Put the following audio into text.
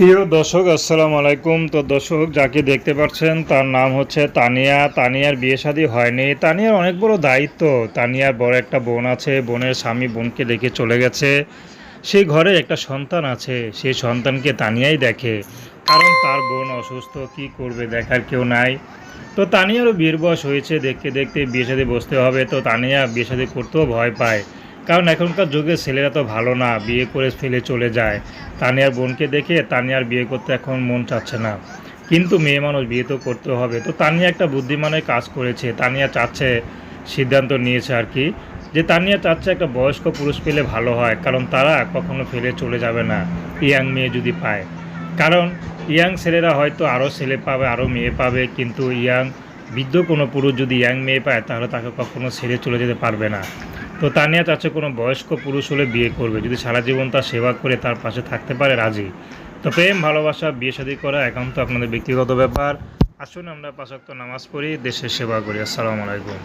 প্রিয় দর্শক আসসালামু আলাইকুম। তো দর্শক যাকে দেখতে পাচ্ছেন তার নাম হচ্ছে তানিয়া। তানিয়ার বিয়ে শাদী হয়নি। তানিয়ার অনেক বড় দায়িত্ব। তানিয়ার বড় একটা বোন আছে, বোনের স্বামী বোনকে রেখে চলে গেছে। সেই ঘরে একটা সন্তান আছে, সেই সন্তানকে তানিয়াই দেখে, কারণ তার বোন অসুস্থ, কি করবে, দেখার কেউ নাই। তো তানিয়ারও বিয়ের বয়স হয়েছে, দেখতে দেখতে বিয়ে শাদী বসতে হবে। তো তানিয়া বিয়ে শাদী করতেও ভয় পায়, কারণ এখনকার যুগে ছেলেরা তো ভালো না, বিয়ে করে ফেলে চলে যায়। তানিয়ার বোনকে দেখে তানিয়ার বিয়ে করতে এখন মন চাচ্ছে না, কিন্তু মেয়ে মানুষ বিয়ে তো করতে হবে। তো তানিয়া একটা বুদ্ধিমানের কাজ করেছে। তানিয়া চাচ্ছে, সিদ্ধান্ত নিয়েছে আর কি, যে তানিয়া চাচ্ছে একটা বয়স্ক পুরুষ পেলে ভালো হয়, কারণ তারা কখনো ফেলে চলে যাবে না ইয়াং মেয়ে যদি পায়। কারণ ইয়াং ছেলেরা হয়তো আরও ছেলে পাবে, আরও মেয়ে পাবে, কিন্তু বৃদ্ধ কোনো পুরুষ যদি ইয়াং মেয়ে পায় তাহলে তাকে কখনো ছেড়ে চলে যেতে পারবে না। তো তানিয়া চাচ্ছে কোনো বয়স্ক পুরুষ হলে বিয়ে করবে, যদি সারা জীবন তার সেবা করে তার পাশে থাকতে পারে, রাজি। তো প্রেম ভালোবাসা বিয়ে শাদী করা একান্ত আপনাদের ব্যক্তিগত ব্যাপার। আসুন আমরা 5 ওয়াক্ত নামাজ পড়ি, দেশের সেবা করি। আসসালামু আলাইকুম।